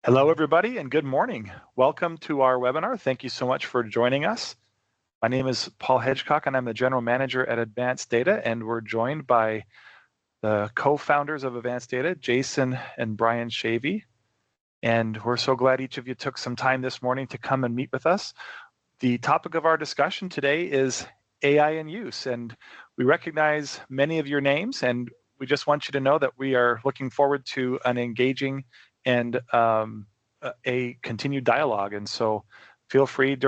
Hello, everybody, and good morning. Welcome to our webinar. Thank you so much for joining us. My name is Paul Hedgecock, and I'm the General Manager at Advanced Data, and we're joined by the co-founders of Advanced Data, Jason and Brian Scheewe. And we're so glad each of you took some time this morning to come and meet with us. The topic of our discussion today is AI in use, and we recognize many of your names, and we just want you to know that we are looking forward to an engaging and a continued dialogue. And so feel free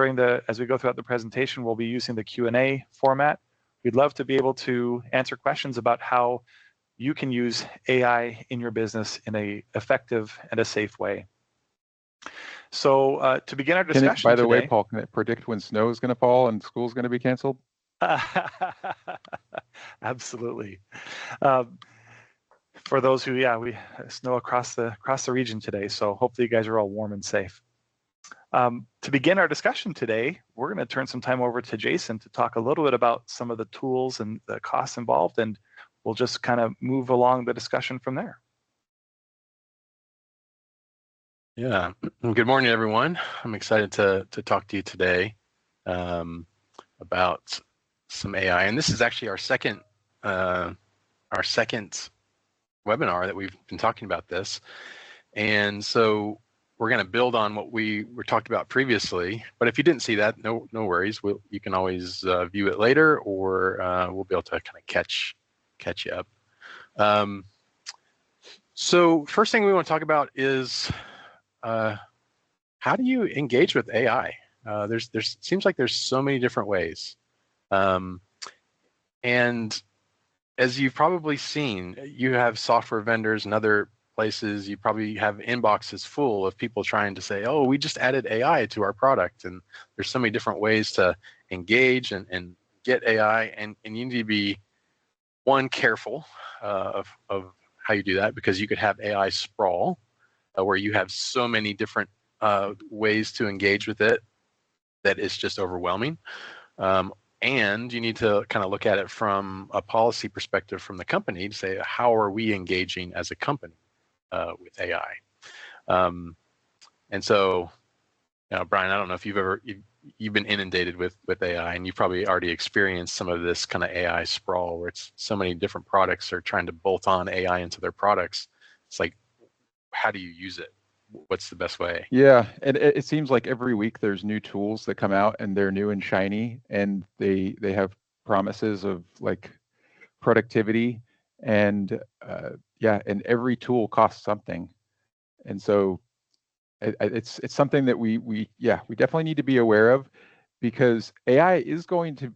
as we go throughout the presentation, we'll be using the Q&A format. We'd love to be able to answer questions about how you can use AI in your business in an effective and a safe way. So to begin our discussion by the today, way, Paul, can it predict when snow is going to fall and school's going to be canceled? Absolutely. For those who, we snow across the region today, so hopefully you guys are all warm and safe. To begin our discussion today, we're going to turn some time over to Jason to talk a little bit about some of the tools and the costs involved, and we'll just kind of move along the discussion from there. Yeah, good morning, everyone. I'm excited to talk to you today about some AI, and this is actually our second webinar that we've been talking about this. And so we're going to build on what we were talked about previously. But if you didn't see that, no worries. You can always view it later, or we'll be able to kind of catch you up. So first thing we want to talk about is how do you engage with AI? There's seems like there's so many different ways, and as you've probably seen, you have software vendors and other places, you probably have inboxes full of people trying to say, oh, we just added AI to our product. And there's so many different ways to engage and get AI. And you need to be, one, careful of how you do that, because you could have AI sprawl, where you have so many different ways to engage with it that it's just overwhelming. And you need to kind of look at it from a policy perspective from the company to say, how are we engaging as a company with AI? And so, Brian, I don't know if you've been inundated with AI, and you've probably already experienced some of this kind of AI sprawl, where it's so many different products are trying to bolt on AI into their products. It's like, how do you use it? What's the best way? Yeah, and it seems like every week there's new tools that come out, and they're new and shiny, and they have promises of like productivity, and and every tool costs something, and so it's something that we definitely need to be aware of, because AI is going to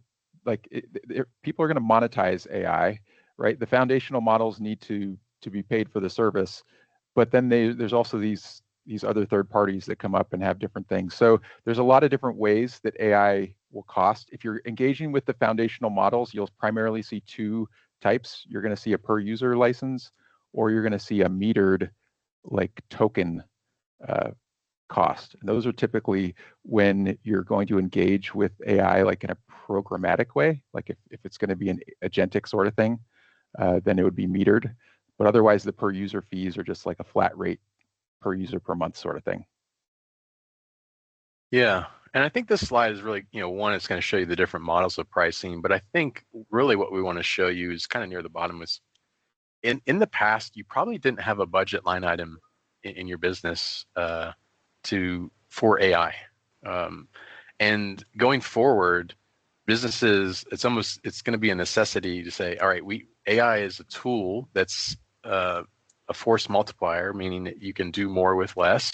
people are going to monetize AI, right? The foundational models need to be paid for the service, but then there's also these other third parties that come up and have different things. So there's a lot of different ways that AI will cost. If you're engaging with the foundational models, you'll primarily see two types. You're going to see a per user license, or you're going to see a metered token cost. And those are typically when you're going to engage with AI in a programmatic way. Like if it's going to be an agentic sort of thing, then it would be metered. But otherwise, the per user fees are just like a flat rate per user per month sort of thing. Yeah, and I think this slide is really, one, it's going to show you the different models of pricing, but I think really what we want to show you is kind of near the bottom is, in the past, you probably didn't have a budget line item in your business for AI. And going forward, businesses, it's going to be a necessity to say, all right, AI is a tool that's a force multiplier, meaning that you can do more with less,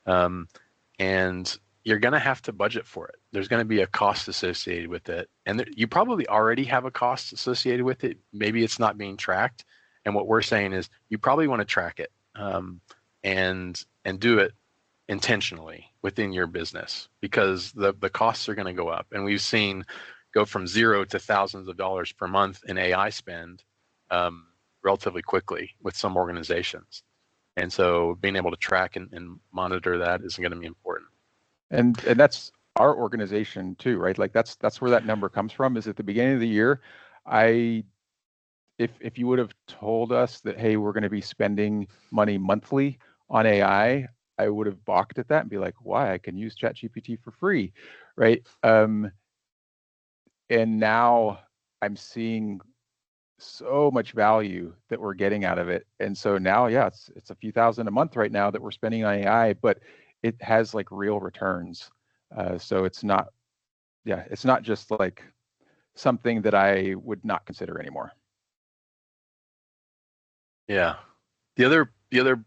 and you're going to have to budget for it. There's going to be a cost associated with it, and you probably already have a cost associated with it. Maybe it's not being tracked, and what we're saying is you probably want to track it and do it intentionally within your business, because the costs are going to go up, and we've seen go from zero to thousands of dollars per month in AI spend relatively quickly with some organizations. And so being able to track and monitor that is going to be important. And that's our organization too, right? Like that's where that number comes from. Is at the beginning of the year, if you would have told us that, hey, we're going to be spending money monthly on AI, I would have balked at that and be like, why? I can use ChatGPT for free, right? And now I'm seeing so much value that we're getting out of it. And so now, yeah, it's a few thousand a month right now that we're spending on AI, but it has like real returns. So it's not just like something that I would not consider anymore. Yeah. The other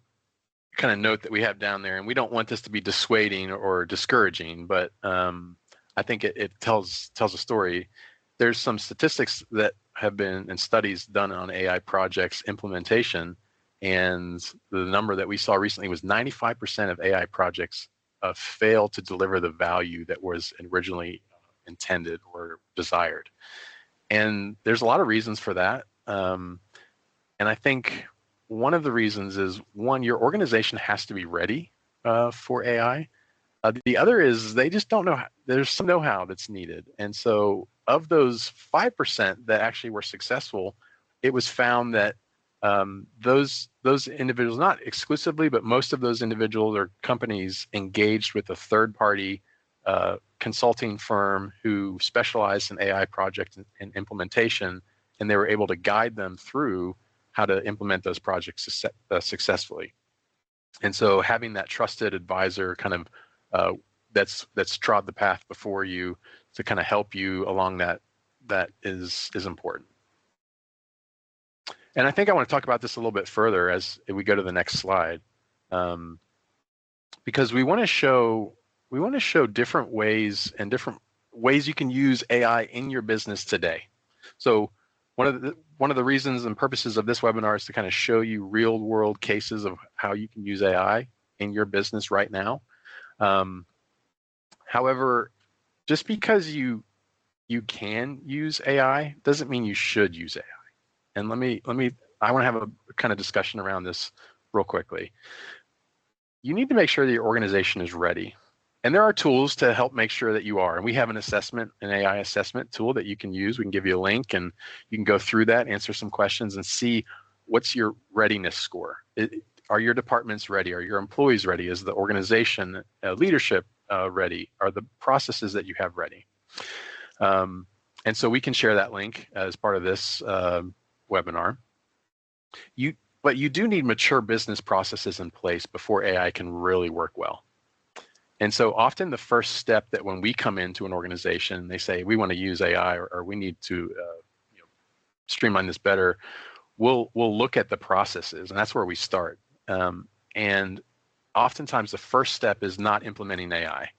kind of note that we have down there, and we don't want this to be dissuading or discouraging, but I think it tells a story. There's some statistics that have been and studies done on AI projects implementation, and the number that we saw recently was 95% of AI projects fail to deliver the value that was originally intended or desired. And there's a lot of reasons for that. And I think one of the reasons is, one, your organization has to be ready for AI. The other is they just don't know. There's some know-how that's needed. And so of those 5% that actually were successful, it was found that those individuals, not exclusively, but most of those individuals or companies engaged with a third-party consulting firm who specialized in AI project and implementation, and they were able to guide them through how to implement those projects successfully. And so having that trusted advisor kind of that's trod the path before you to kind of help you along that is important. And I think I want to talk about this a little bit further as we go to the next slide, because we want to show different ways and different ways you can use AI in your business today. So one of the reasons and purposes of this webinar is to kind of show you real world cases of how you can use AI in your business right now. However, just because you can use AI doesn't mean you should use AI. And I want to have a kind of discussion around this real quickly. You need to make sure that your organization is ready. And there are tools to help make sure that you are. And we have an AI assessment tool that you can use. We can give you a link and you can go through that, answer some questions and see what's your readiness score. Are your departments ready? Are your employees ready? Is the organization leadership ready? Are the processes that you have ready? And so we can share that link as part of this webinar. But you do need mature business processes in place before AI can really work well. And so often the first step that when we come into an organization, they say we want to use AI or we need to streamline this better, we'll look at the processes, and that's where we start. And oftentimes the first step is not implementing AI.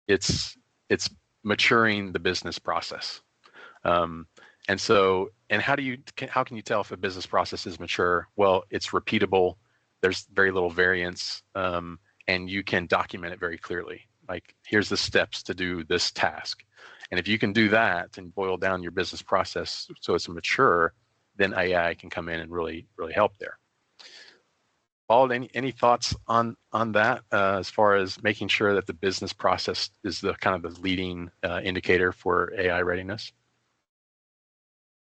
It's maturing the business process. And how can you tell if a business process is mature? Well, it's repeatable. There's very little variance. And you can document it very clearly. Like, here's the steps to do this task. And if you can do that and boil down your business process so it's mature, then AI can come in and really, really help there. Paul, any thoughts on that as far as making sure that the business process is the kind of the leading indicator for AI readiness?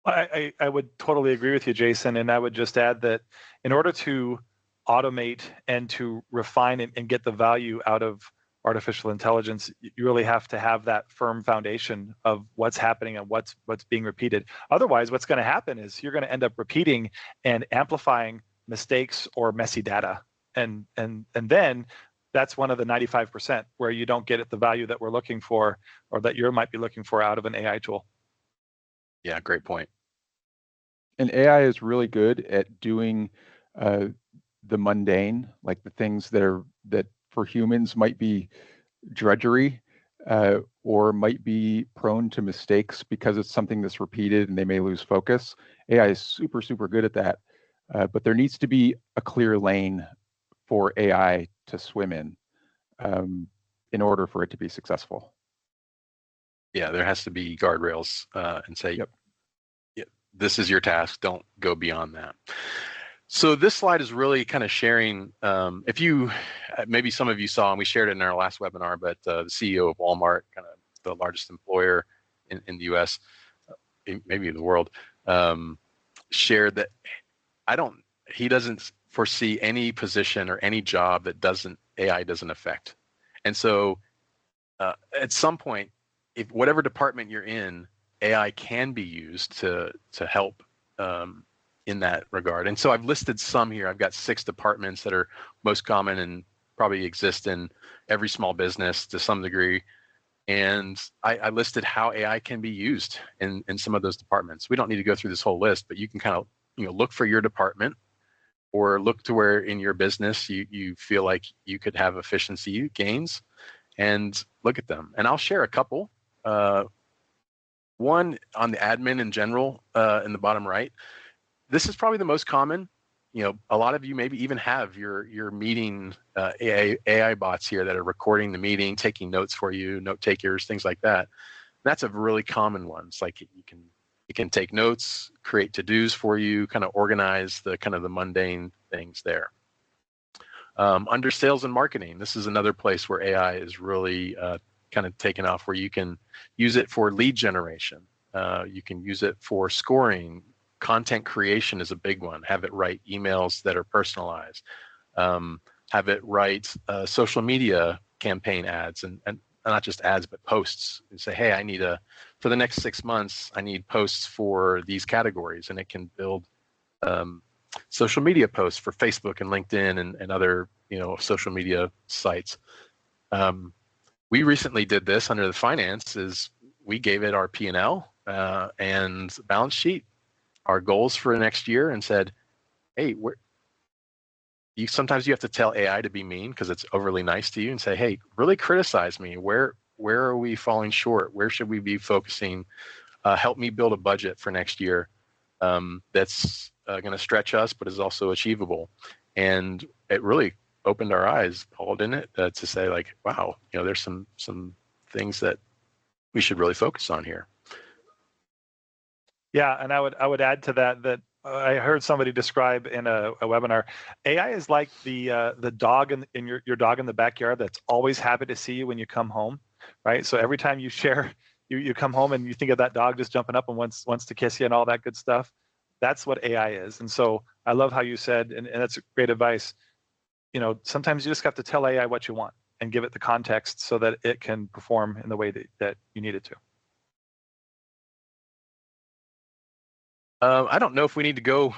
I would totally agree with you, Jason. And I would just add that in order to automate and to refine and get the value out of artificial intelligence, you really have to have that firm foundation of what's happening and what's being repeated. Otherwise, what's going to happen is you're going to end up repeating and amplifying mistakes or messy data. And then that's one of the 95% where you don't get at the value that we're looking for or that you might be looking for out of an AI tool. Yeah, great point. And AI is really good at doing the mundane, like the things that for humans might be drudgery or might be prone to mistakes because it's something that's repeated and they may lose focus. AI is super, super good at that. But there needs to be a clear lane for AI to swim in order for it to be successful. Yeah, there has to be guardrails and say, yep, this is your task. Don't go beyond that. So this slide is really kind of sharing, if you, maybe some of you saw, and we shared it in our last webinar, but the CEO of Walmart, kind of the largest employer in the US, maybe the world, shared that he doesn't foresee any position or any job that AI doesn't affect. And so at some point, if whatever department you're in, AI can be used to help in that regard. And so I've listed some here. I've got 6 departments that are most common and probably exist in every small business to some degree. And I listed how AI can be used in some of those departments. We don't need to go through this whole list, but you can kind of look for your department or look to where in your business you feel like you could have efficiency gains and look at them. And I'll share a couple. One on the admin in general in the bottom right. This is probably the most common. A lot of you maybe even have your meeting AI bots here that are recording the meeting, taking notes for you, note takers, things like that. That's a really common one. It's like it can take notes, create to-dos for you, kind of organize the mundane things there. Under sales and marketing, this is another place where AI is really kind of taken off, where you can use it for lead generation. You can use it for scoring. Content creation is a big one. Have it write emails that are personalized. Have it write social media campaign ads and not just ads, but posts. And say, hey, for the next 6 months, I need posts for these categories. And it can build social media posts for Facebook and LinkedIn and other social media sites. We recently did this under the finances. We gave it our P&L and balance sheet, our goals for next year, and said, hey, sometimes you have to tell AI to be mean because it's overly nice to you, and say, hey, really criticize me. Where are we falling short? Where should we be focusing? Help me build a budget for next year that's going to stretch us, but is also achievable. And it really opened our eyes, Paul, didn't it, to say, like, wow, there's some things that we should really focus on here. Yeah, and I would add to that I heard somebody describe in a webinar, AI is like the dog in your dog in the backyard that's always happy to see you when you come home, right? So every time you share, you come home and you think of that dog just jumping up and wants to kiss you and all that good stuff. That's what AI is. And so I love how you said, and that's great advice. Sometimes you just have to tell AI what you want and give it the context so that it can perform in the way that you need it to. I don't know if we need to go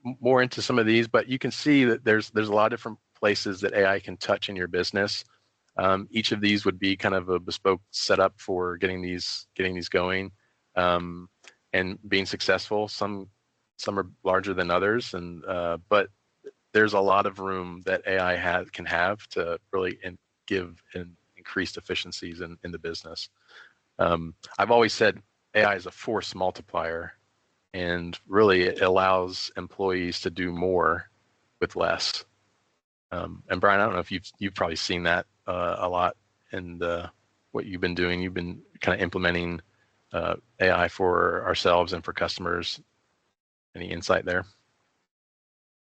more into some of these, but you can see that there's a lot of different places that AI can touch in your business. Each of these would be kind of a bespoke setup for getting these going and being successful. Some are larger than others, but there's a lot of room that AI can have to really give increased efficiencies in the business. I've always said AI is a force multiplier, and really it allows employees to do more with less. And Brian, I don't know if you've probably seen that a lot in what you've been doing. You've been kind of implementing AI for ourselves and for customers. Any insight there?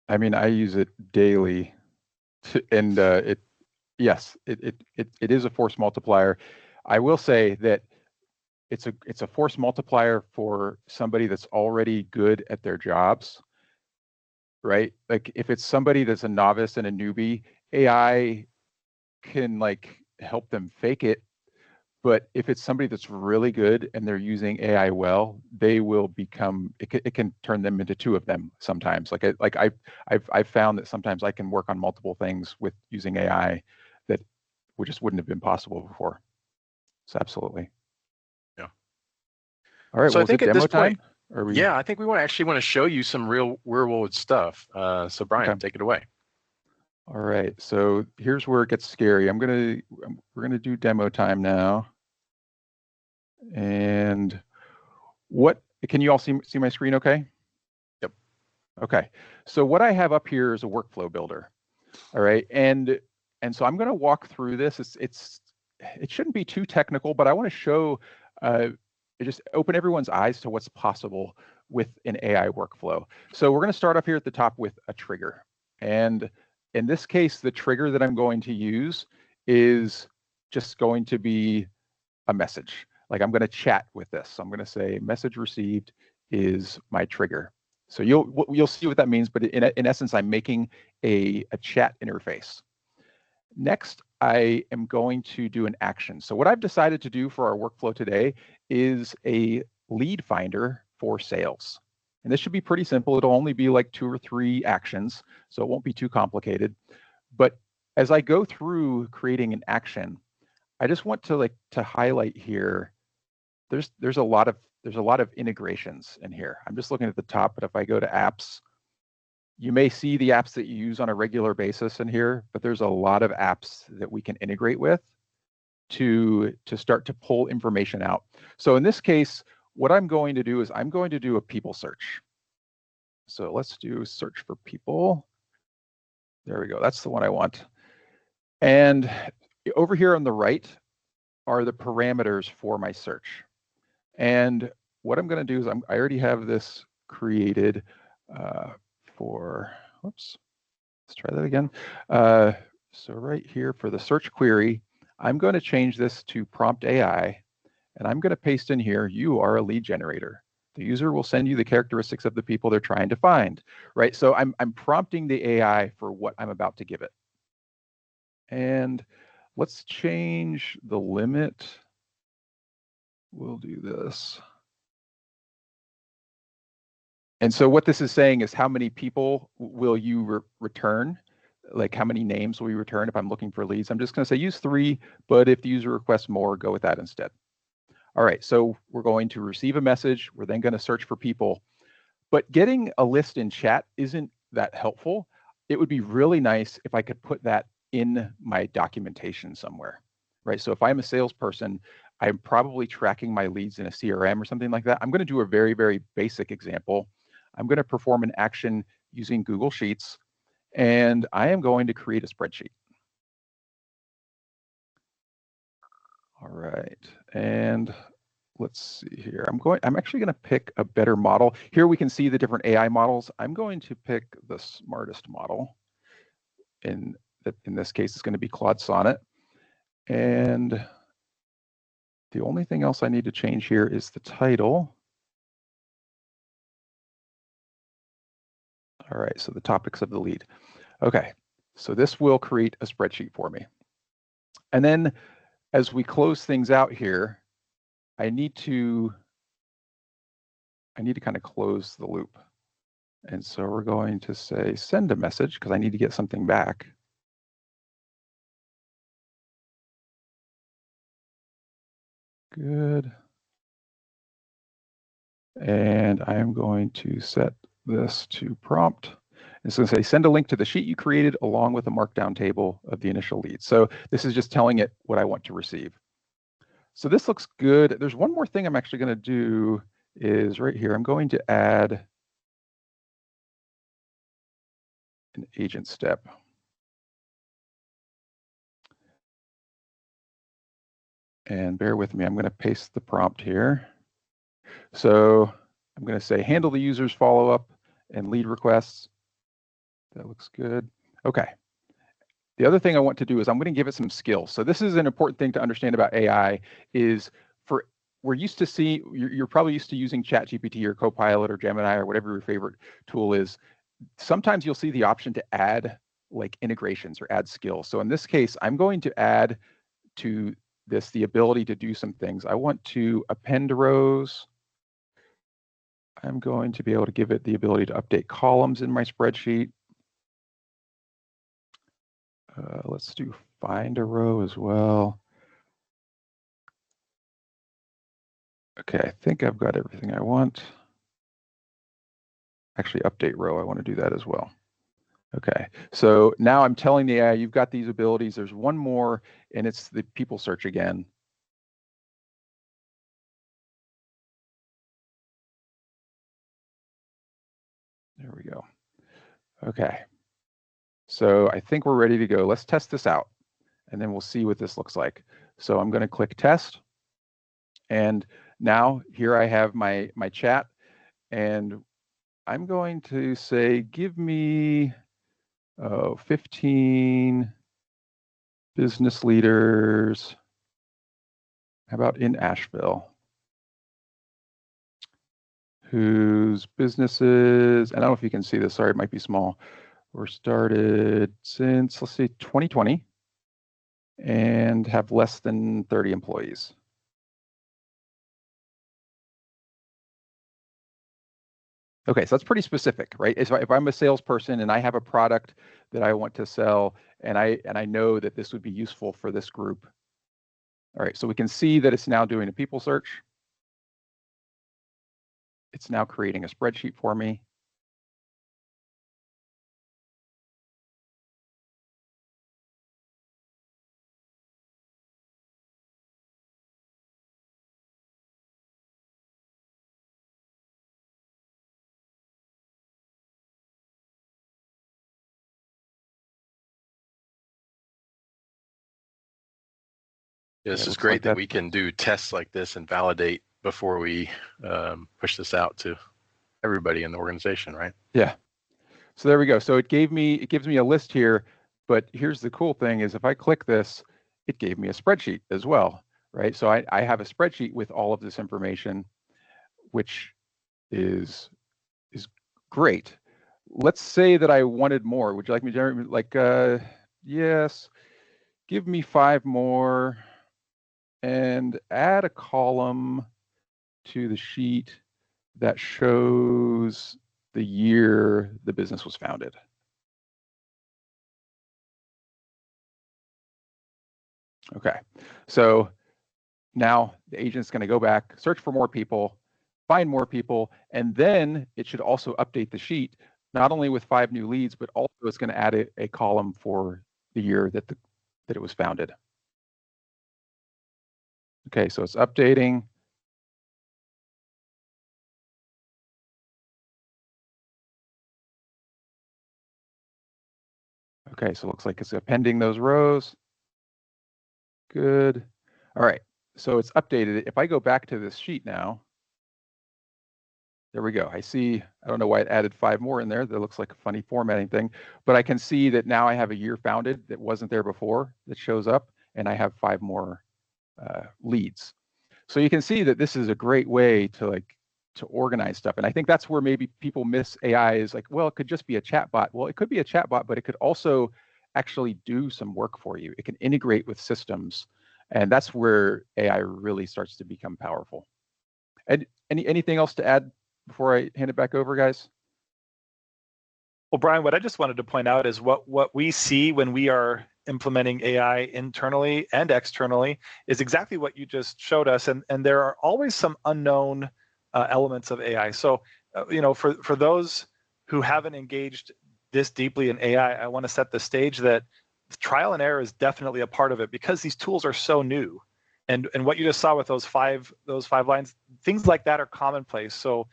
I mean, I use it daily, and it is a force multiplier. I will say that it's a force multiplier for somebody that's already good at their jobs, right? Like if it's somebody that's a novice and a newbie, AI can like help them fake it. But if it's somebody that's really good and they're using AI well, they will become. It can turn them into 2 of them sometimes. I've found that sometimes I can work on multiple things with using AI that just wouldn't have been possible before. So absolutely. Yeah. All right. So I think at this point, yeah, I think we want to show you some real world stuff. So Brian, take it away. All right. So here's where it gets scary. We're gonna do demo time now. And can you all see my screen okay? Yep. Okay. So what I have up here is a workflow builder. All right. And so I'm going to walk through this. It shouldn't be too technical, but I want to show just open everyone's eyes to what's possible with an AI workflow. So we're going to start up here at the top with a trigger. And in this case, the trigger that I'm going to use is just going to be a message. Like I'm going to chat with this. So I'm going to say message received is my trigger. So you'll see what that means, but in essence, I'm making a chat interface. Next, I am going to do an action. So what I've decided to do for our workflow today is a lead finder for sales. And this should be pretty simple. It'll only be like 2 or 3 actions, so it won't be too complicated. But as I go through creating an action, I just want to highlight here, there's a lot of integrations in here. I'm just looking at the top, but if I go to apps, you may see the apps that you use on a regular basis in here, but there's a lot of apps that we can integrate with to start to pull information out. So in this case, what I'm going to do is I'm going to do a people search. So let's do search for people. There we go. That's the one I want. And over here on the right are the parameters for my search. And what I'm going to do is I already have this created whoops, let's try that again. So right here for the search query, I'm going to change this to prompt AI, and I'm going to paste in here, you are a lead generator. The user will send you the characteristics of the people they're trying to find, right? So I'm prompting the AI for what I'm about to give it. And let's change the limit. We'll do this. And so what this is saying is how many people will you return? Like how many names will you return if I'm looking for leads? I'm just going to say use 3, but if the user requests more, go with that instead. All right, so we're going to receive a message. We're then going to search for people. But getting a list in chat isn't that helpful. It would be really nice if I could put that in my documentation somewhere, right? So if I'm a salesperson, I'm probably tracking my leads in a CRM or something like that. I'm going to do a very, very basic example. I'm going to perform an action using Google Sheets, and I am going to create a spreadsheet. All right, and let's see here. I'm actually going to pick a better model. Here we can see the different AI models. I'm going to pick the smartest model. In this case, it's going to be Claude Sonnet. And the only thing else I need to change here is the title. All right, so the topics of the lead. Okay, so this will create a spreadsheet for me. And then as we close things out here, I need to kind of close the loop. And so we're going to say send a message because I need to get something back. Good. And I'm going to set this to prompt. It's going to say send a link to the sheet you created along with a markdown table of the initial lead. So this is just telling it what I want to receive. So this looks good. There's one more thing I'm actually going to do is right here. I'm going to add an agent step. And bear with me, I'm going to paste the prompt here. So I'm going to say handle the user's follow-up and lead requests. That looks good. Okay. The other thing I want to do is I'm going to give it some skills. So this is an important thing to understand about AI is we're used to see, you're probably used to using ChatGPT or Copilot or Gemini or whatever your favorite tool is. Sometimes you'll see the option to add like integrations or add skills. So in this case, I'm going to add to this the ability to do some things. I want to append rows. I'm going to be able to give it the ability to update columns in my spreadsheet. Let's do find a row as well. Okay, I think I've got everything I want. Actually, update row, I want to do that as well. Okay, so now I'm telling the AI, you've got these abilities. There's one more, and it's the people search again. There we go. Okay, so I think we're ready to go. Let's test this out, and then we'll see what this looks like. So I'm going to click test, and now here I have my chat, and I'm going to say, give me 15 business leaders. How about in Asheville? whose businesses, and I don't know if you can see this, sorry, it might be small, were started since, let's see, 2020, and have less than 30 employees. Okay, so that's pretty specific, right? If I'm a salesperson and I have a product that I want to sell, and I know that this would be useful for this group. All right, so we can see that it's now doing a people search. It's now creating a spreadsheet for me. Yeah, this is great that we can do tests like this and validate before we push this out to everybody in the organization, right? Yeah. So there we go. So it gives me a list here, but here's the cool thing is if I click this, it gave me a spreadsheet as well, right? So I have a spreadsheet with all of this information, which is great. Let's say that I wanted more. Would you like me to yes, give me 5 more and add a column to the sheet that shows the year the business was founded. Okay, so now the agent's going to go back, search for more people, find more people, and then it should also update the sheet, not only with 5 new leads, but also it's going to add a column for the year that it was founded. Okay, so it's updating. Okay, so it looks like it's appending those rows. Good. All right, so it's updated. If I go back to this sheet now, there we go. I see, I don't know why it added 5 more in there. That looks like a funny formatting thing, but I can see that now I have a year founded that wasn't there before that shows up, and I have 5 more leads. So you can see that this is a great way to organize stuff. And I think that's where maybe people miss AI is like, well, it could just be a chatbot. Well, it could be a chatbot, but it could also actually do some work for you. It can integrate with systems. And that's where AI really starts to become powerful. And anything else to add before I hand it back over, guys? Well, Brian, what I just wanted to point out is what we see when we are implementing AI internally and externally is exactly what you just showed us. And there are always some unknown elements of AI. So, for those who haven't engaged this deeply in AI, I want to set the stage that trial and error is definitely a part of it because these tools are so new. And what you just saw with those five lines, things like that are commonplace. So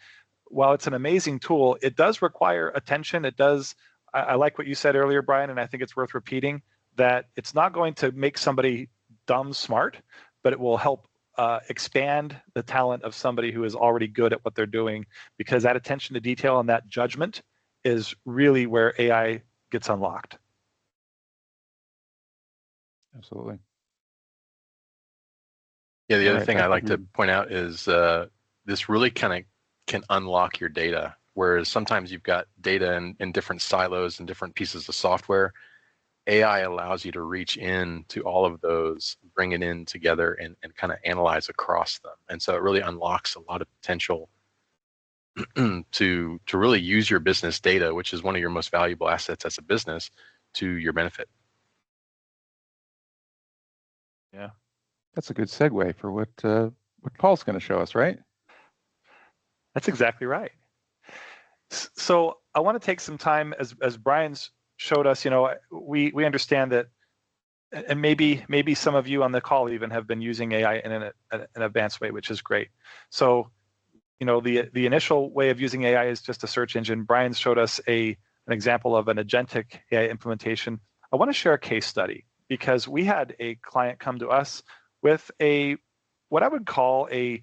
while it's an amazing tool, it does require attention. It does. I like what you said earlier, Brian, and I think it's worth repeating that it's not going to make somebody dumb smart, but it will help expand the talent of somebody who is already good at what they're doing, because that attention to detail and that judgment is really where AI gets unlocked. Absolutely. Yeah, the other thing I like to point out is this really kind of can unlock your data, whereas sometimes you've got data in different silos and different pieces of software. AI allows you to reach in to all of those, bring it in together and kind of analyze across them. And so it really unlocks a lot of potential to really use your business data, which is one of your most valuable assets as a business, to your benefit. Yeah, that's a good segue for what Paul's going to show us, right? That's exactly right. So I want to take some time, as Brian's showed us, we understand that, and maybe some of you on the call even have been using AI in an advanced way, which is great. So, the initial way of using AI is just a search engine. Brian showed us an example of an agentic AI implementation. I want to share a case study because we had a client come to us with what I would call a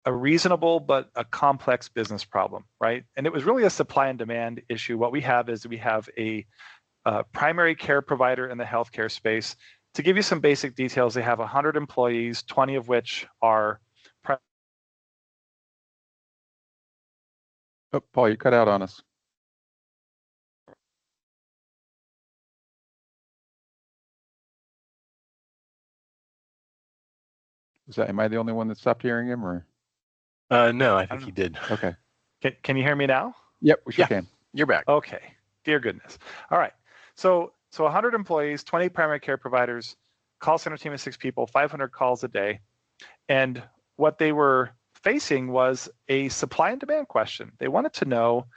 reasonable but a complex business problem, right? And it was really a supply and demand issue. What we have is a primary care provider in the healthcare space. To give you some basic details, they have 100 employees, 20 of which are Oh, Paul, you cut out on us. Am I the only one that stopped hearing him, or? No, I think he did. Okay. Can you hear me now? Yep, we sure can. You're back. Okay. Dear goodness. All right. So 100 employees, 20 primary care providers, call center team of 6 people, 500 calls a day. And what they were facing was a supply and demand question. They wanted to know,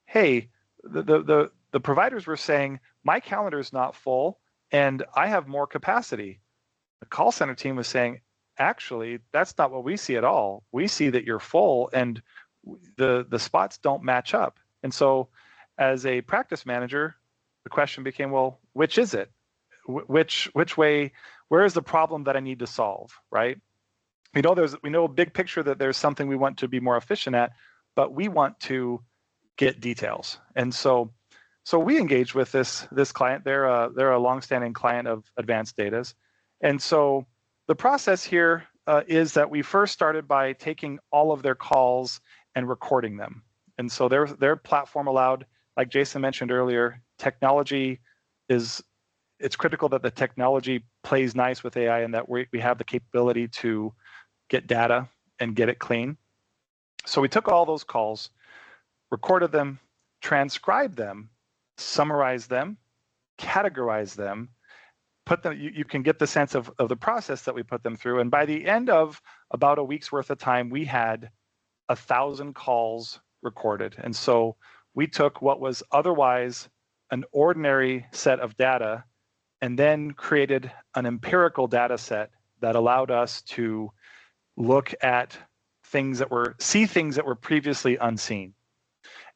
hey, the providers were saying, my calendar is not full and I have more capacity. The call center team was saying, actually, that's not what we see at all. We see that you're full and the spots don't match up. And so as a practice manager, the question became, well, which is it? Which way, where is the problem that I need to solve, right? We know a big picture that there's something we want to be more efficient at, but we want to get details. And so we engaged with this client. They're a longstanding client of Advanced Data's. And so the process here is that we first started by taking all of their calls and recording them. And so their platform allowed, like Jason mentioned earlier, it's critical that the technology plays nice with AI and that we have the capability to get data and get it clean. So we took all those calls, recorded them, transcribed them, summarized them, categorized them, put them. You can get the sense of the process that we put them through. And by the end of about a week's worth of time, we had 1,000 calls recorded. And so we took what was otherwise an ordinary set of data and then created an empirical data set that allowed us to look at see things that were previously unseen.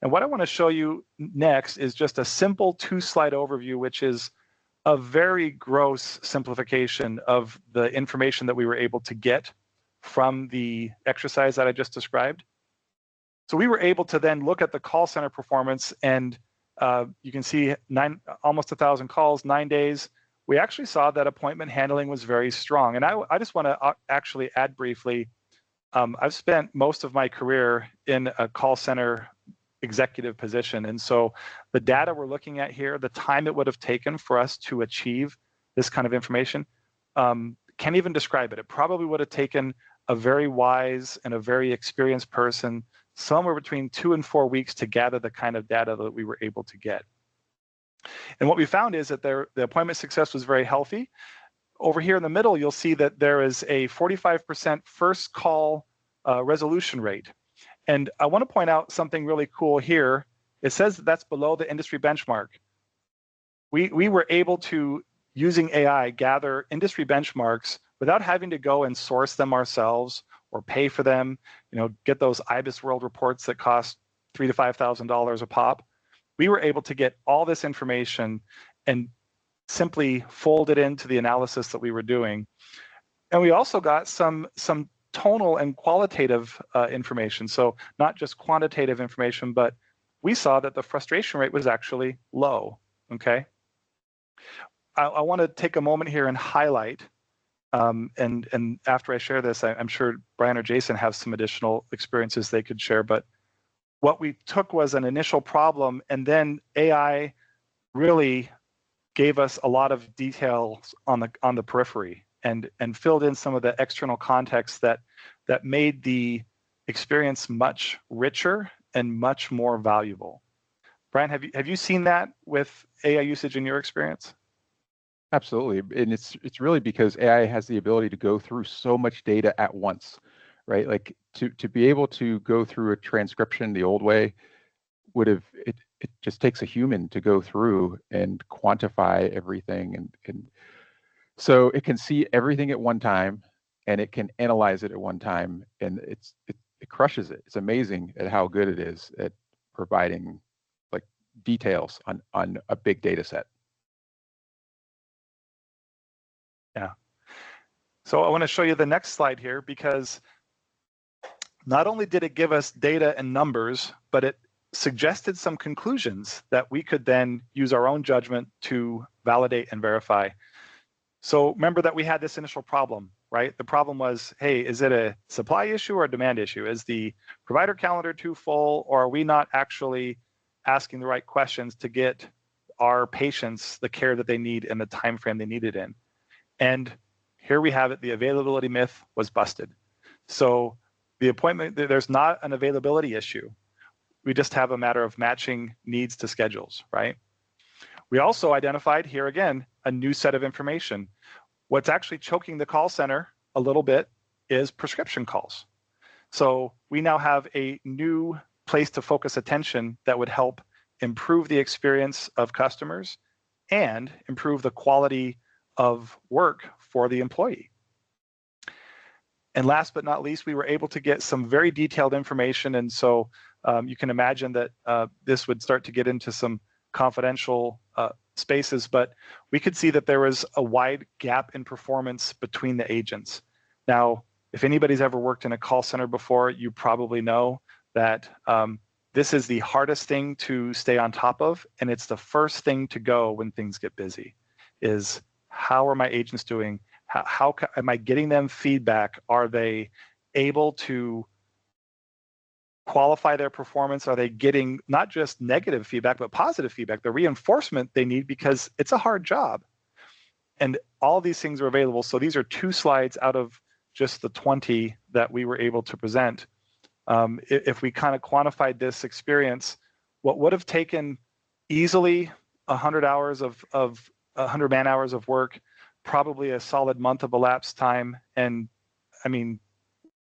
And what I want to show you next is just a simple 2-slide overview, which is a very gross simplification of the information that we were able to get from the exercise that I just described. So we were able to then look at the call center performance, and you can see almost 1,000 calls, 9 days. We actually saw that appointment handling was very strong. And I just want to actually add briefly, I've spent most of my career in a call center executive position. And so the data we're looking at here, the time it would have taken for us to achieve this kind of information, can't even describe it. It probably would have taken a very wise and a very experienced person somewhere between 2 and 4 weeks to gather the kind of data that we were able to get. And what we found is that the appointment success was very healthy. Over here in the middle, you'll see that there is a 45% first call resolution rate. And I want to point out something really cool here. It says that that's below the industry benchmark. We were able to, using AI, gather industry benchmarks without having to go and source them ourselves or pay for them, get those IBIS World reports that cost $3,000 to $5,000 a pop. We were able to get all this information and simply fold it into the analysis that we were doing. And we also got some tonal and qualitative information. So not just quantitative information, but we saw that the frustration rate was actually low, okay? I want to take a moment here and highlight, and after I share this, I'm sure Brian or Jason have some additional experiences they could share, but what we took was an initial problem, and then AI really gave us a lot of details on the periphery and filled in some of the external context that made the experience much richer and much more valuable. Brian, have you seen that with AI usage in your experience? Absolutely, and it's really because AI has the ability to go through so much data at once, right? Like to be able to go through a transcription the old way it just takes a human to go through and quantify everything, and so it can see everything at one time and it can analyze it at one time, and it crushes it. It's amazing at how good it is at providing like details on a big data set. Yeah. So I want to show you the next slide here, because not only did it give us data and numbers, but it suggested some conclusions that we could then use our own judgment to validate and verify. So remember that we had this initial problem. right? The problem was, hey, is it a supply issue or a demand issue? Is the provider calendar too full, or are we not actually asking the right questions to get our patients the care that they need in the time frame they need it in? And here we have it, the availability myth was busted. So the appointment, there's not an availability issue. We just have a matter of matching needs to schedules, right? We also identified here again, a new set of information. What's actually choking the call center a little bit is prescription calls. So we now have a new place to focus attention that would help improve the experience of customers and improve the quality of work for the employee. And last but not least, we were able to get some very detailed information. And so you can imagine that this would start to get into some confidential spaces, but we could see that there was a wide gap in performance between the agents. Now, if anybody's ever worked in a call center before, you probably know that this is the hardest thing to stay on top of, and it's the first thing to go when things get busy, is how are my agents doing? How am I getting them feedback? Are they able to qualify their performance? Are they getting not just negative feedback, but positive feedback, the reinforcement they need, because it's a hard job. And all these things are available. So these are 2 slides out of just the 20 that we were able to present. If we kind of quantified this experience, what would have taken easily 100 hours of 100 man hours of work, probably a solid month of elapsed time. And I mean,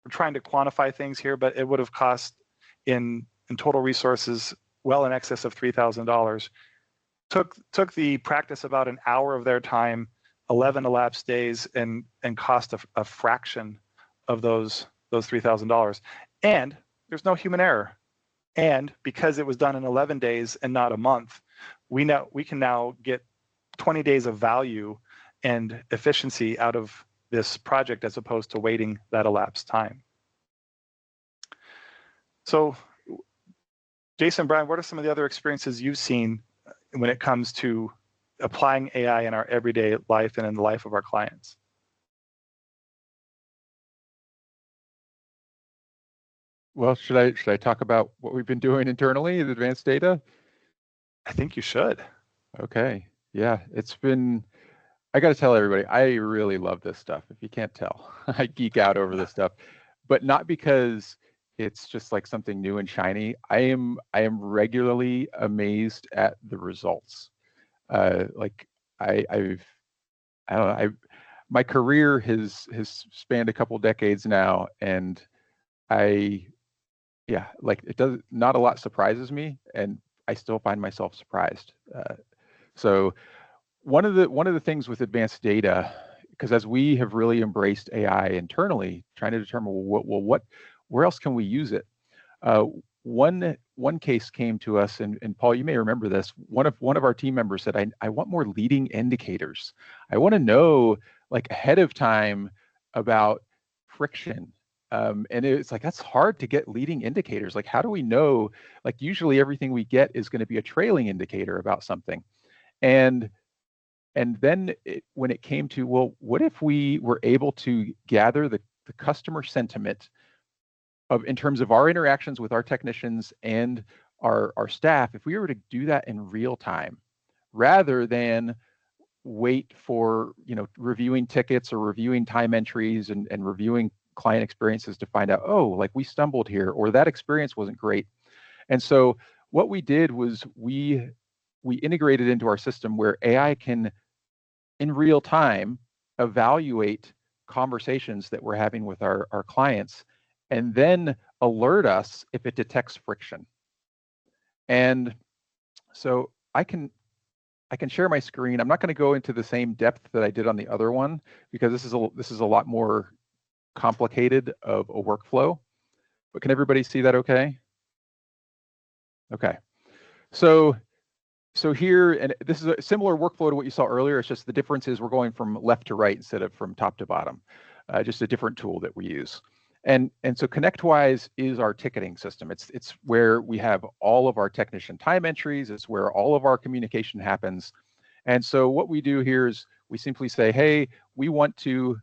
we're trying to quantify things here, but it would have cost in total resources well in excess of $3,000. Took the practice about an hour of their time, 11 elapsed days, and cost a fraction of those $3,000. And there's no human error. And because it was done in 11 days and not a month, we can now get 20 days of value and efficiency out of this project as opposed to waiting that elapsed time. So, Jason, Brian, what are some of the other experiences you've seen when it comes to applying AI in our everyday life and in the life of our clients? Well, should I talk about what we've been doing internally at Advanced Data? I think you should. Okay. Yeah, it's been, I got to tell everybody, I really love this stuff. If you can't tell, I geek out over this stuff, but not because it's just like something new and shiny. I am regularly amazed at the results. Like I don't know, my career has spanned a couple decades now, and like it does, not a lot surprises me, and I still find myself surprised. So one of the things with Advanced Data, because as we have really embraced AI internally, trying to determine where else can we use it. One case came to us, and Paul, you may remember this. One of our team members said, I want more leading indicators. I want to know, like, ahead of time about friction. And it's like, that's hard to get leading indicators. Like, how do we know? Like, usually everything we get is going to be a trailing indicator about something. And then when it came to, well, what if we were able to gather the customer sentiment in terms of our interactions with our technicians and our staff, if we were to do that in real time, rather than wait for, reviewing tickets or reviewing time entries and reviewing client experiences to find out, oh, like we stumbled here, or that experience wasn't great. And so what we did was we integrated into our system where AI can, in real time, evaluate conversations that we're having with our clients, and then alert us if it detects friction. And so I can share my screen. I'm not going to go into the same depth that I did on the other one, because this is a lot more complicated of a workflow. But can everybody see that okay? Okay. So here, and this is a similar workflow to what you saw earlier. It's just the difference is we're going from left to right instead of from top to bottom. Just a different tool that we use. And so ConnectWise is our ticketing system. It's where we have all of our technician time entries. It's where all of our communication happens. And so what we do here is we simply say, hey, we want to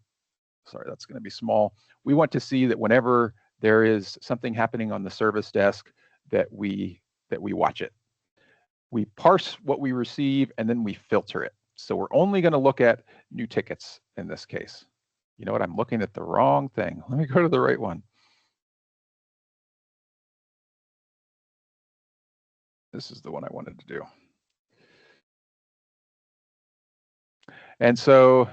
sorry, that's going to be small. We want to see that whenever there is something happening on the service desk, that we watch it. We parse what we receive, and then we filter it. So we're only going to look at new tickets in this case. You know what? I'm looking at the wrong thing. Let me go to the right one. This is the one I wanted to do. And so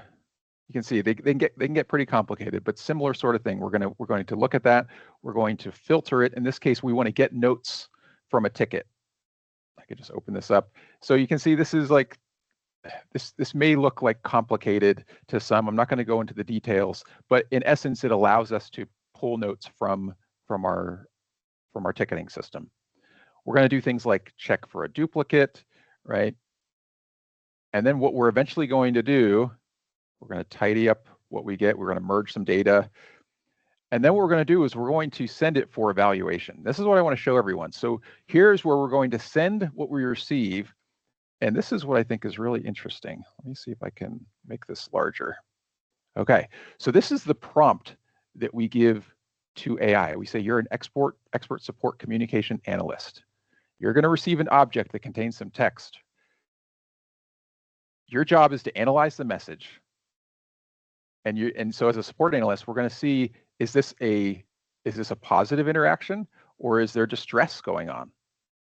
you can see they can get pretty complicated, but similar sort of thing. We're going to look at that. We're going to filter it. In this case, we want to get notes from a ticket. I could just open this up. So you can see this is like this may look like complicated to some. I'm not going to go into the details, but in essence, it allows us to pull notes from our ticketing system. We're going to do things like check for a duplicate, right? And then what we're eventually going to do, we're going to tidy up what we get. We're going to merge some data. And then what we're going to do is we're going to send it for evaluation. This is what I want to show everyone. So here's where we're going to send what we receive. And this is what I think is really interesting. Let me see if I can make this larger. Okay, so this is the prompt that we give to AI. We say you're an expert support communication analyst. You're going to receive an object that contains some text. Your job is to analyze the message. And so as a support analyst, we're going to see, is this a positive interaction, or is there distress going on,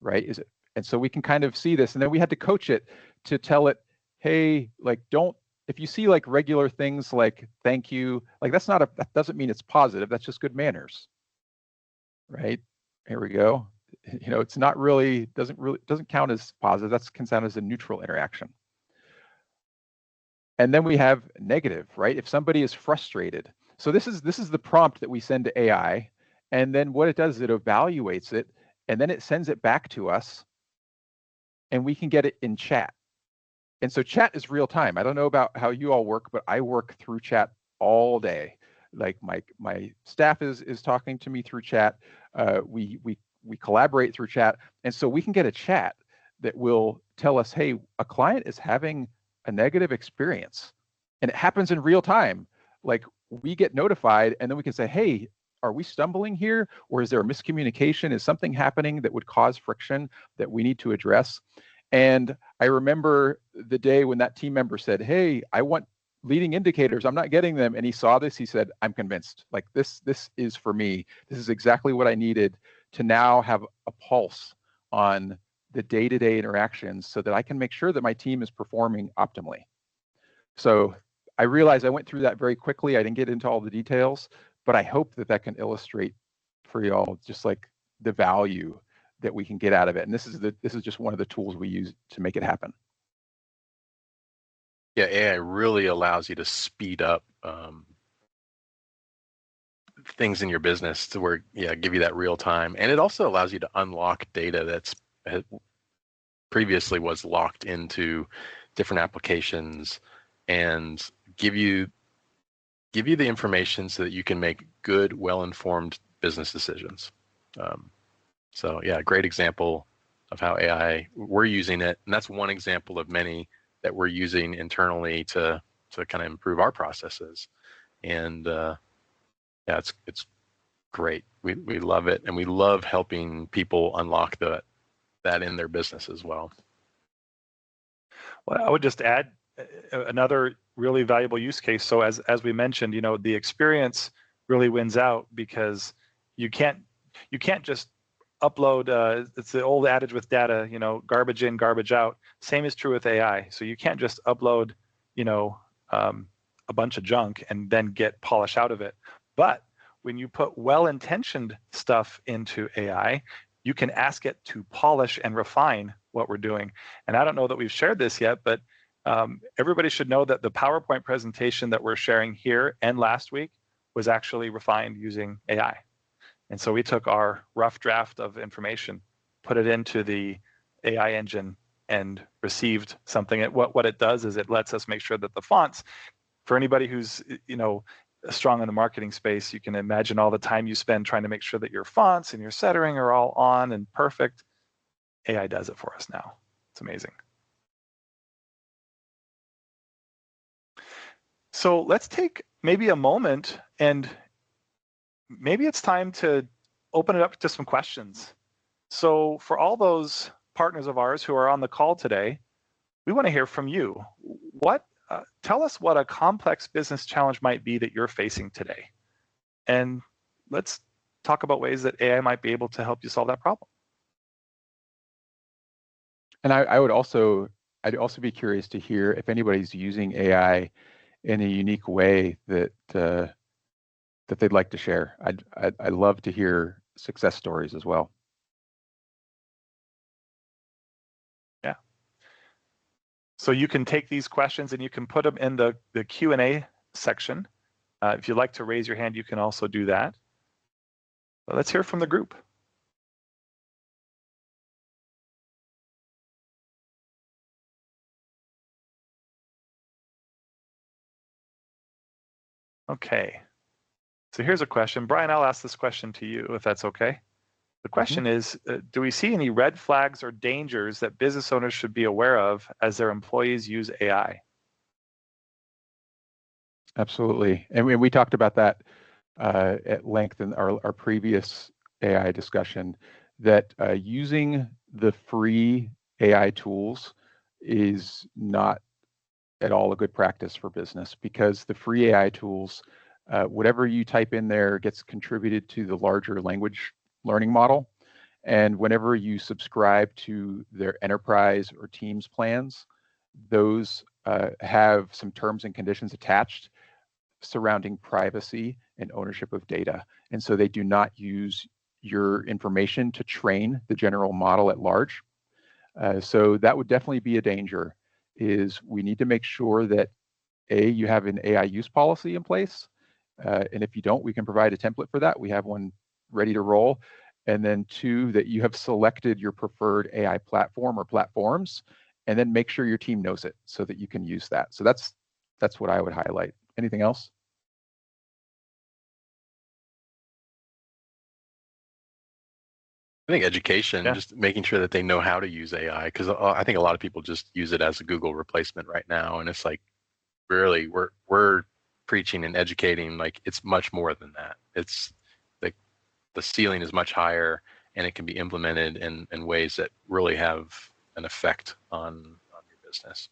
right? And so we can kind of see this, and then we had to coach it to tell it, hey, like if you see like regular things like thank you, like that doesn't mean it's positive. That's just good manners, right? Here we go. You know, it's not really, doesn't count as positive. That can count as a neutral interaction. And then we have negative, right? If somebody is frustrated. So this is the prompt that we send to AI. And then what it does is it evaluates it, and then it sends it back to us, and we can get it in chat. And so chat is real time. I don't know about how you all work, but I work through chat all day. Like my staff is talking to me through chat. We collaborate through chat. And so we can get a chat that will tell us, hey, a client is having a negative experience, and it happens in real time. Like we get notified, and then we can say, hey, are we stumbling here, or is there a miscommunication? Is something happening that would cause friction that we need to address? And I remember the day when that team member said, hey, I want leading indicators, I'm not getting them. And he saw this, he said, I'm convinced, like this is for me. This is exactly what I needed to now have a pulse on the day-to-day interactions so that I can make sure that my team is performing optimally. So I realize I went through that very quickly. I didn't get into all the details, but I hope that can illustrate for y'all just like the value that we can get out of it. And this is just one of the tools we use to make it happen. Yeah, AI really allows you to speed up things in your business to where, give you that real time. And it also allows you to unlock data that's previously was locked into different applications, and give you the information so that you can make good, well-informed business decisions. So yeah, great example of how AI, we're using it. And that's one example of many that we're using internally to kind of improve our processes. And yeah, it's great. We love it. And we love helping people unlock that in their business as well. Well, I would just add another really valuable use case. So as we mentioned, the experience really wins out, because you can't just upload. It's the old adage with data, garbage in, garbage out. Same is true with AI. So you can't just upload, a bunch of junk and then get polish out of it. But when you put well-intentioned stuff into AI, you can ask it to polish and refine what we're doing. And I don't know that we've shared this yet, but everybody should know that the PowerPoint presentation that we're sharing here and last week was actually refined using AI. And so we took our rough draft of information, put it into the AI engine, and received something. What it does is it lets us make sure that the fonts, for anybody who's strong in the marketing space, you can imagine all the time you spend trying to make sure that your fonts and your centering are all on and perfect. AI does it for us now. It's amazing. So let's take maybe a moment, and maybe it's time to open it up to some questions. So for all those partners of ours who are on the call today, we want to hear from you. Tell us what a complex business challenge might be that you're facing today. And let's talk about ways that AI might be able to help you solve that problem. And I'd also be curious to hear if anybody's using AI in a unique way that they'd like to share. I'd love to hear success stories as well. Yeah. So you can take these questions and you can put them in the Q&A section. If you'd like to raise your hand, you can also do that. But let's hear from the group. Okay. So here's a question. Brian, I'll ask this question to you, if that's okay. The question is, do we see any red flags or dangers that business owners should be aware of as their employees use AI? Absolutely. And we talked about that at length in our previous AI discussion, that using the free AI tools is not at all a good practice for business, because the free AI tools, whatever you type in there gets contributed to the larger language learning model. And whenever you subscribe to their enterprise or Teams plans, those have some terms and conditions attached surrounding privacy and ownership of data. And so they do not use your information to train the general model at large. So that would definitely be a danger. Is we need to make sure that you have an AI use policy in place. And if you don't, we can provide a template for that. We have one ready to roll. And then 2, that you have selected your preferred AI platform or platforms, and then make sure your team knows it so that you can use that. So that's what I would highlight. Anything else? I think education, just making sure that they know how to use AI, because I think a lot of people just use it as a Google replacement right now, and it's like, really, we're preaching and educating like it's much more than that. It's like the ceiling is much higher, and it can be implemented in ways that really have an effect on your business.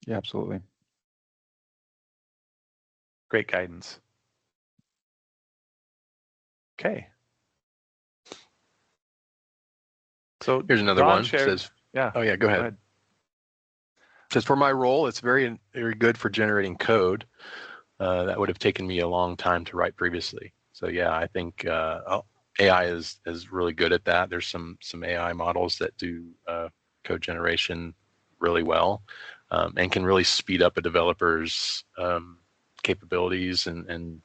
Yeah, absolutely. Great guidance. Okay. So here's another Don one. Says, yeah. Oh yeah, go ahead. Says, for my role, it's very, very good for generating code. That would have taken me a long time to write previously. So yeah, I think AI is really good at that. There's some AI models that do code generation really well, and can really speed up a developer's capabilities. And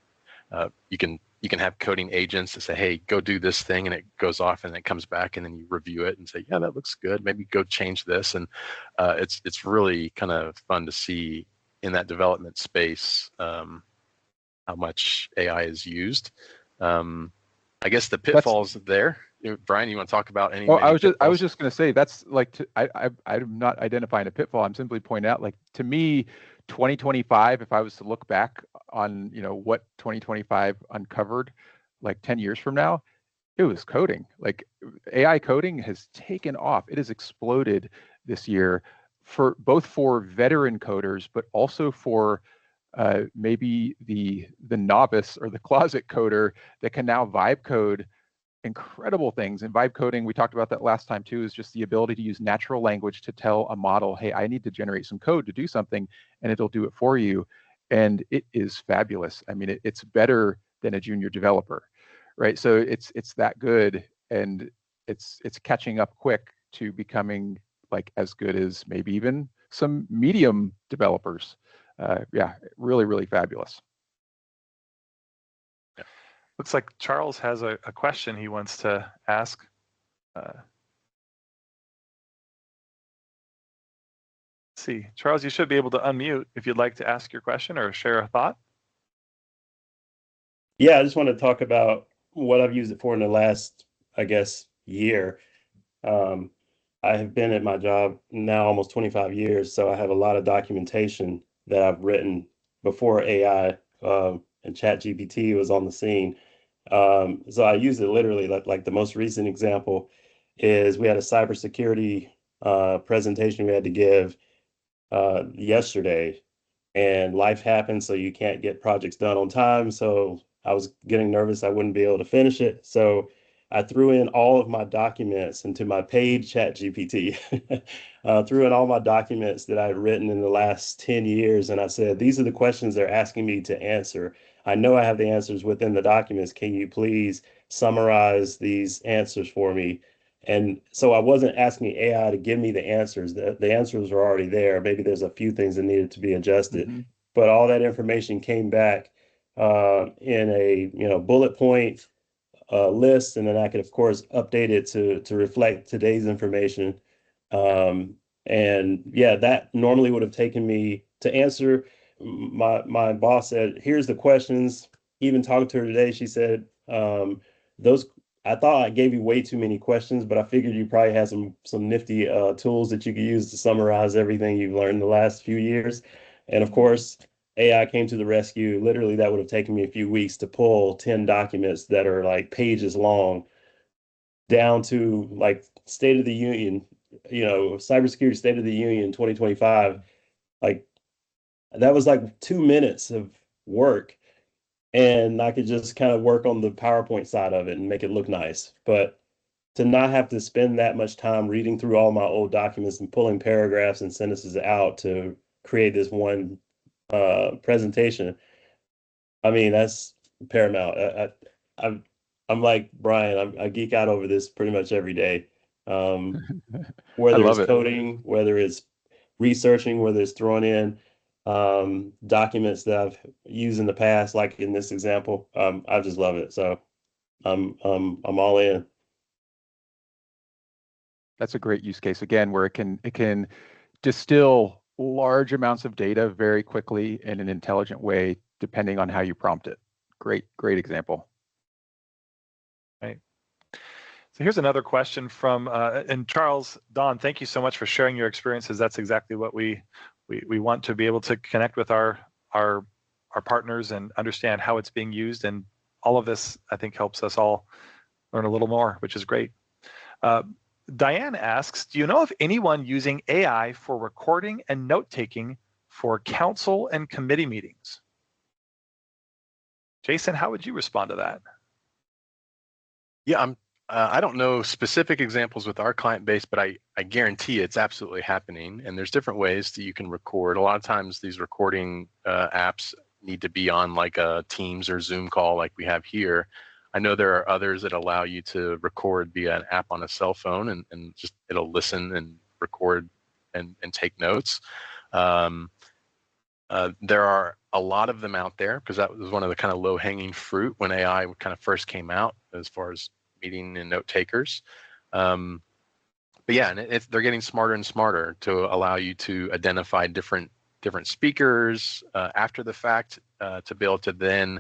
you can have coding agents that say, hey, go do this thing, and it goes off and it comes back, and then you review it and say, yeah, that looks good. Maybe go change this. And it's really kind of fun to see in that development space how much AI is used. I guess the pitfalls there. Brian, you want to talk about any? Well, I was just going to say, that's like, I'm not identifying a pitfall. I'm simply pointing out, like, to me, 2025, if I was to look back on, what 2025 uncovered, like 10 years from now, it was coding. Like, AI coding has taken off. It has exploded this year, for veteran coders, but also for maybe the novice or the closet coder that can now vibe code incredible things. And vibe coding, we talked about that last time too, is just the ability to use natural language to tell a model, hey, I need to generate some code to do something, and it'll do it for you. And it is fabulous. I mean, it's better than a junior developer, right? So it's that good, and it's catching up quick to becoming like as good as maybe even some medium developers. Yeah, really, really fabulous. Looks like Charles has a question he wants to ask. Let's see, Charles, you should be able to unmute if you'd like to ask your question or share a thought. Yeah, I just want to talk about what I've used it for in the last, I guess, year. I have been at my job now almost 25 years, so I have a lot of documentation that I've written before AI and ChatGPT was on the scene. So I use it literally. Like the most recent example is we had a cybersecurity presentation we had to give yesterday, and life happened, so you can't get projects done on time. So I was getting nervous I wouldn't be able to finish it. So I threw in all of my documents into my paid chat GPT. Threw in all my documents that I had written in the last 10 years. And I said, these are the questions they're asking me to answer. I know I have the answers within the documents. Can you please summarize these answers for me? And so I wasn't asking AI to give me the answers. The answers were already there. Maybe there's a few things that needed to be adjusted, Mm-hmm. but all that information came back in a bullet point list, and then I could of course update it to reflect today's information. And yeah, that normally would have taken me to answer. My boss said, "Here's the questions." Even talking to her today, she said, "Those I thought I gave you way too many questions, but I figured you probably had some nifty tools that you could use to summarize everything you've learned the last few years." And of course, AI came to the rescue. Literally, that would have taken me a few weeks to pull 10 documents that are like pages long down to like State of the Union, cybersecurity State of the Union 2025. Like that was like 2 minutes of work. And I could just kind of work on the PowerPoint side of it and make it look nice. But to not have to spend that much time reading through all my old documents and pulling paragraphs and sentences out to create this one presentation, I mean, that's paramount. I'm I'm like Brian. I geek out over this pretty much every day. Um, I whether it's love it. coding, whether it's researching, whether it's throwing in documents that I've used in the past, like in this example, I just love it. So I'm all in. That's a great use case again, where it can distill large amounts of data very quickly in an intelligent way, depending on how you prompt it. Great example. Right. So here's another question from and Charles, Don, thank you so much for sharing your experiences. That's exactly what we want to be able to connect with our partners and understand how it's being used, and all of this I think helps us all learn a little more, which is great. Diane asks, do you know of anyone using AI for recording and note-taking for council and committee meetings? Jason, how would you respond to that? Yeah, I don't know specific examples with our client base, but I guarantee it's absolutely happening. And there's different ways that you can record. A lot of times these recording apps need to be on like a Teams or Zoom call like we have here. I know there are others that allow you to record via an app on a cell phone, and just it'll listen and record and take notes. There are a lot of them out there because that was one of the kind of low-hanging fruit when AI kind of first came out as far as meeting and note takers. But yeah, and they're getting smarter and smarter to allow you to identify different speakers after the fact to be able to then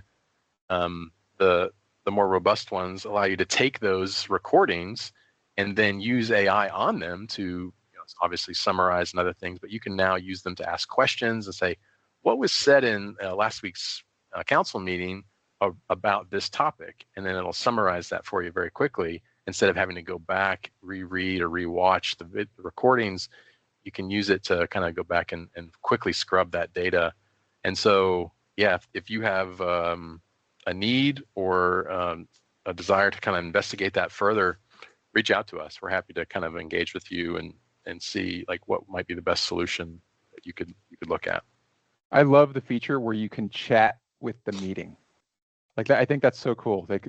the more robust ones allow you to take those recordings and then use AI on them to obviously summarize and other things, but you can now use them to ask questions and say, what was said in last week's council meeting about this topic? And then it'll summarize that for you very quickly. Instead of having to go back, reread or rewatch the recordings, you can use it to kind of go back and quickly scrub that data. And so, yeah, if you have a need or a desire to kind of investigate that further, reach out to us. We're happy to kind of engage with you and see like what might be the best solution that you could look at. I love the feature where you can chat with the meeting. Like that, I think that's so cool. Like,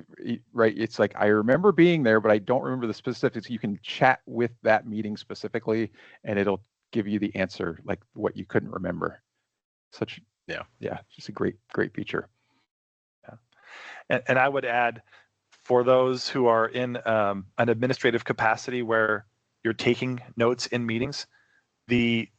right? It's like I remember being there, but I don't remember the specifics. You can chat with that meeting specifically, and it'll give you the answer, like what you couldn't remember. Yeah, just a great feature. Yeah, and I would add, for those who are in an administrative capacity where you're taking notes in meetings, the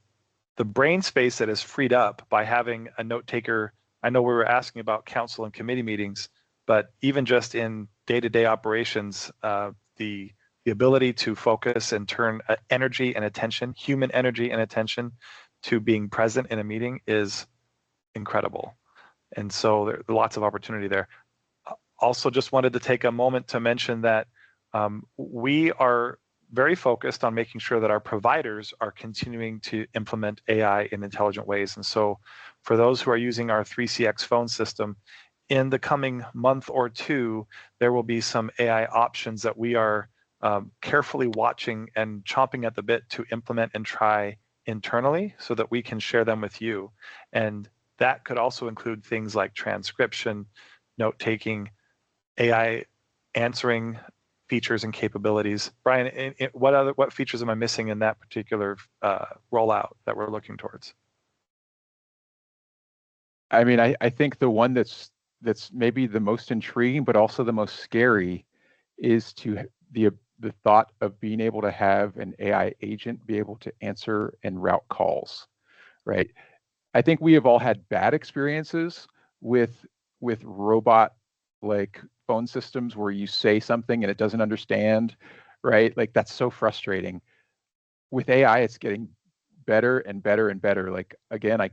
brain space that is freed up by having a note taker. I know we were asking about council and committee meetings, but even just in day-to-day operations, the the ability to focus and turn energy and attention, human energy and attention, to being present in a meeting is incredible. And so there are lots of opportunity there. Also, just wanted to take a moment to mention that we are very focused on making sure that our providers are continuing to implement AI in intelligent ways. And so for those who are using our 3CX phone system, in the coming month or two, there will be some AI options that we are carefully watching and chomping at the bit to implement and try internally so that we can share them with you. And that could also include things like transcription, note-taking, AI answering features and capabilities. Brian, what features am I missing in that particular rollout that we're looking towards? I mean, I think the one that's maybe the most intriguing, but also the most scary, is the thought of being able to have an AI agent be able to answer and route calls, right? I think we have all had bad experiences with robot like phone systems where you say something and it doesn't understand, right? Like that's so frustrating. With AI, it's getting better and better and better. Like again, I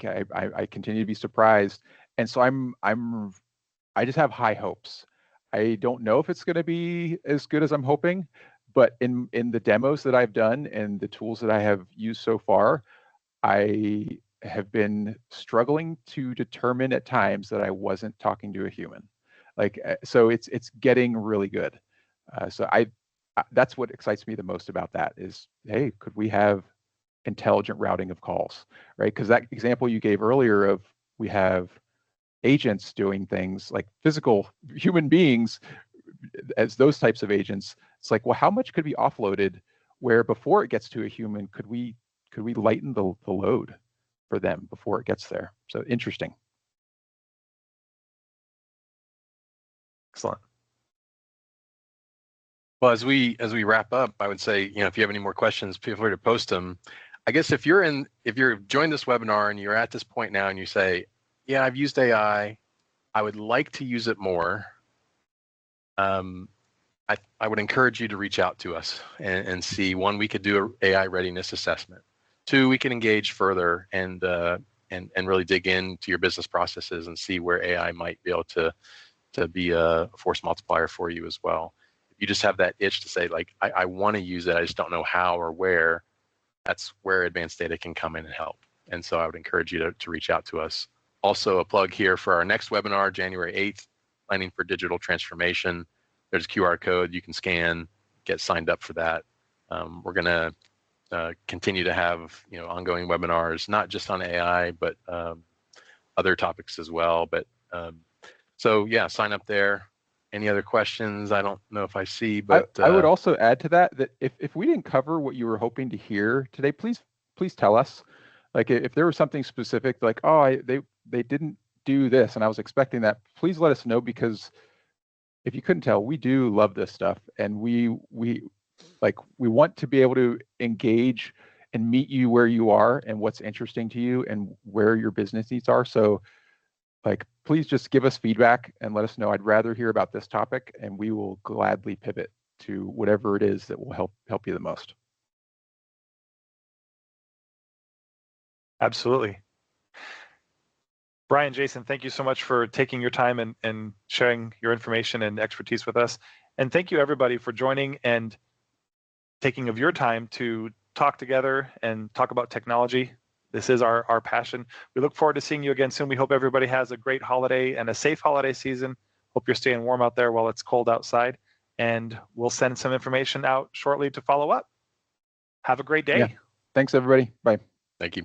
continue to be surprised, and so I just have high hopes. I don't know if it's going to be as good as I'm hoping, but in the demos that I've done and the tools that I have used so far, I have been struggling to determine at times that I wasn't talking to a human. Like, so it's getting really good. So that's what excites me the most about that is, hey, could we have intelligent routing of calls, right? Because that example you gave earlier of we have agents doing things like physical human beings as those types of agents. It's like, well, how much could be offloaded where before it gets to a human, could we lighten the load for them before it gets there? So interesting. Excellent. Well, as we wrap up, I would say, if you have any more questions, feel free to post them. I guess if you're joined this webinar and you're at this point now and you say, yeah, I've used AI, I would like to use it more. I would encourage you to reach out to us and see, one, we could do an AI readiness assessment. Two, we can engage further and really dig into your business processes and see where AI might be able to be a force multiplier for you as well. If you just have that itch to say, like, I want to use it, I just don't know how or where, that's where advanced data can come in and help. And so I would encourage you to reach out to us. Also, a plug here for our next webinar, January 8th, Planning for Digital Transformation. There's a QR code you can scan, get signed up for that. We're going to continue to have ongoing webinars, not just on AI, but other topics as well. But so yeah, sign up there. Any other questions? I don't know if I see, but I would also add to that if we didn't cover what you were hoping to hear today, please tell us. Like if there was something specific, like, oh, they didn't do this and I was expecting that, please let us know, because if you couldn't tell, we do love this stuff, and we want to be able to engage and meet you where you are and what's interesting to you and where your business needs are. So like, please just give us feedback and let us know. I'd rather hear about this topic, and we will gladly pivot to whatever it is that will help you the most. Absolutely. Brian, Jason, thank you so much for taking your time and sharing your information and expertise with us. And thank you, everybody, for joining and taking of your time to talk together and talk about technology. This is our passion. We look forward to seeing you again soon. We hope everybody has a great holiday and a safe holiday season. Hope you're staying warm out there while it's cold outside. And we'll send some information out shortly to follow up. Have a great day. Yeah. Thanks, everybody. Bye. Thank you.